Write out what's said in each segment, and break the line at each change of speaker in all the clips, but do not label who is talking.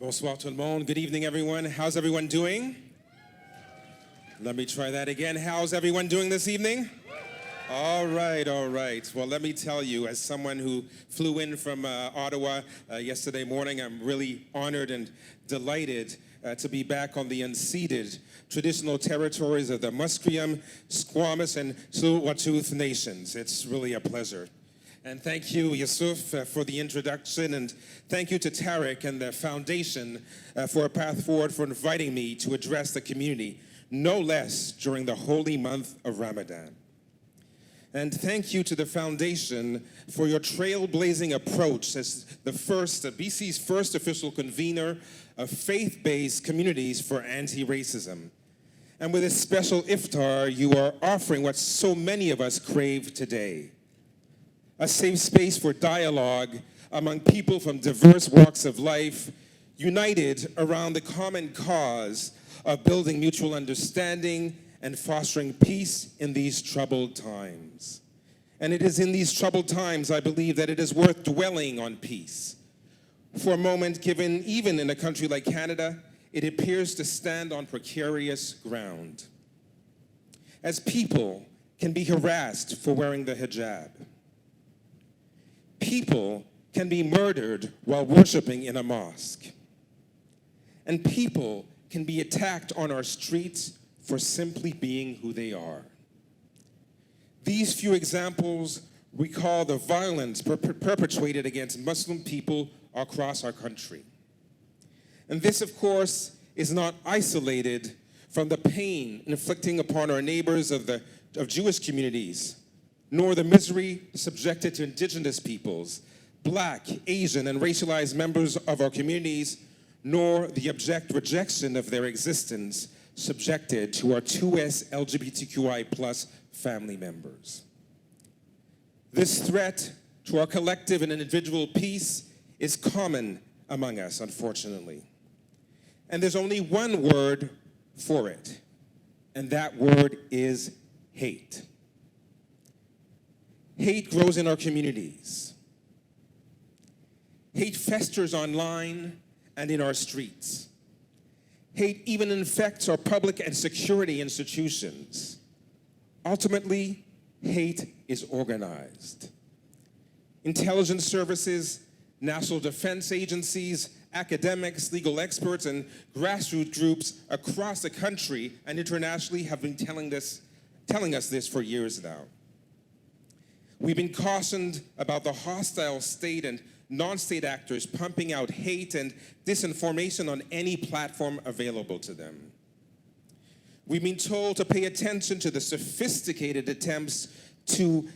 Bonsoir tout le monde. Good evening, everyone. How's everyone doing? Let me try that again. How's everyone doing this evening? All right, all right. Well, let me tell you, as someone who flew in from Ottawa yesterday morning, I'm really honored and delighted to be back on the unceded traditional territories of the Musqueam, Squamish, and Tsleil-Waututh nations. It's really a pleasure. And thank you, Yusuf, for the introduction, and thank you to Tarek and the Foundation for a Path Forward for inviting me to address the community, no less during the holy month of Ramadan. And thank you to the Foundation for your trailblazing approach as BC's first official convener of faith-based communities for anti-racism. And with this special iftar, you are offering what so many of us crave today: a safe space for dialogue among people from diverse walks of life, united around the common cause of building mutual understanding and fostering peace in these troubled times. And it is in these troubled times, I believe, that it is worth dwelling on peace. For a moment, given even in a country like Canada, it appears to stand on precarious ground, as people can be harassed for wearing the hijab. People can be murdered while worshiping in a mosque. And people can be attacked on our streets for simply being who they are. These few examples recall the violence perpetrated against Muslim people across our country. And this, of course, is not isolated from the pain inflicting upon our neighbors of Jewish communities, nor the misery subjected to indigenous peoples, Black, Asian, and racialized members of our communities, nor the abject rejection of their existence subjected to our 2S LGBTQI+ family members. This threat to our collective and individual peace is common among us, unfortunately. And there's only one word for it, and that word is hate. Hate grows in our communities. Hate festers online and in our streets. Hate even infects our public and security institutions. Ultimately, hate is organized. Intelligence services, national defense agencies, academics, legal experts, and grassroots groups across the country and internationally have been telling us this for years now. We've been cautioned about the hostile state and non-state actors pumping out hate and disinformation on any platform available to them. We've been told to pay attention to the sophisticated attempts to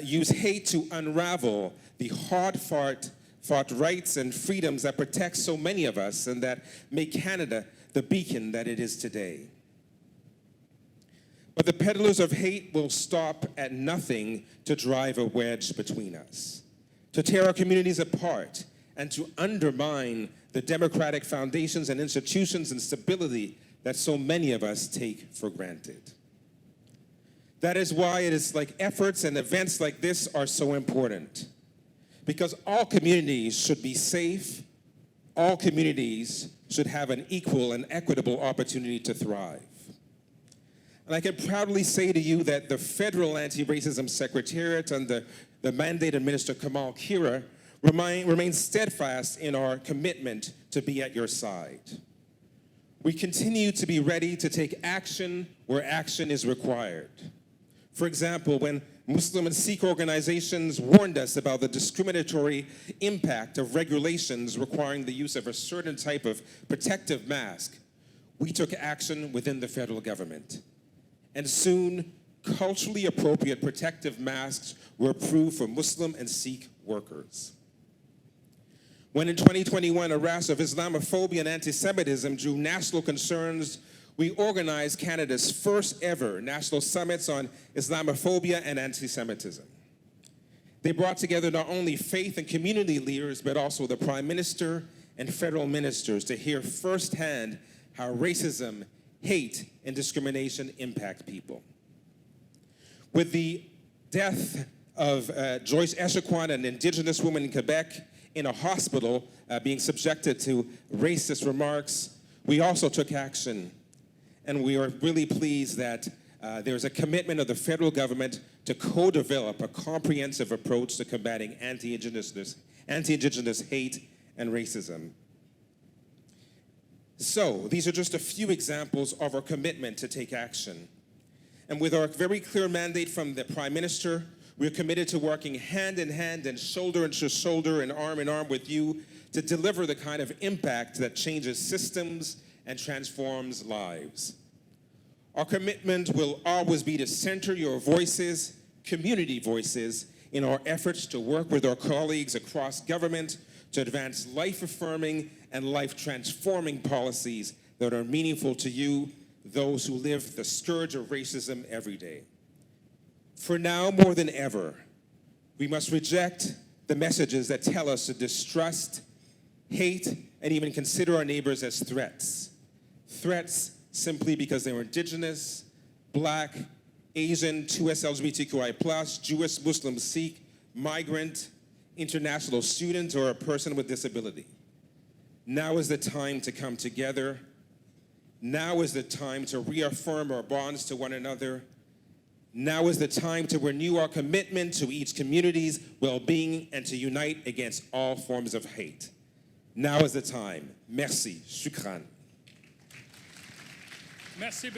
use hate to unravel the hard-fought rights and freedoms that protect so many of us and that make Canada the beacon that it is today. But the peddlers of hate will stop at nothing to drive a wedge between us, to tear our communities apart, and to undermine the democratic foundations and institutions and stability that so many of us take for granted. That is why it is like efforts and events like this are so important, because all communities should be safe, all communities should have an equal and equitable opportunity to thrive. And I can proudly say to you that the Federal Anti-Racism Secretariat under the mandated Minister Kamal Kira remains steadfast in our commitment to be at your side. We continue to be ready to take action where action is required. For example, when Muslim and Sikh organizations warned us about the discriminatory impact of regulations requiring the use of a certain type of protective mask, we took action within the federal government. And soon, culturally appropriate protective masks were approved for Muslim and Sikh workers. When in 2021, a rash of Islamophobia and anti-Semitism drew national concerns, we organized Canada's first ever national summits on Islamophobia and anti-Semitism. They brought together not only faith and community leaders, but also the Prime Minister and federal ministers to hear firsthand how racism, hate, and discrimination impact people. With the death of Joyce Echaquan, an Indigenous woman in Quebec, in a hospital being subjected to racist remarks, we also took action. And we are really pleased that there's a commitment of the federal government to co-develop a comprehensive approach to combating anti-Indigenous hate and racism. So, these are just a few examples of our commitment to take action. And with our very clear mandate from the Prime Minister, we're committed to working hand in hand and shoulder to shoulder and arm in arm with you to deliver the kind of impact that changes systems and transforms lives. Our commitment will always be to center your voices, community voices, in our efforts to work with our colleagues across government to advance life-affirming and life-transforming policies that are meaningful to you, those who live the scourge of racism every day. For now, more than ever, we must reject the messages that tell us to distrust, hate, and even consider our neighbors as threats. Threats simply because they were Indigenous, Black, Asian, 2S LGBTQI+, Jewish, Muslim, Sikh, migrant, international student, or a person with disability. Now is the time to come together. Now is the time to reaffirm our bonds to one another. Now is the time to renew our commitment to each community's well-being and to unite against all forms of hate. Now is the time. Merci. Shukran.
Merci.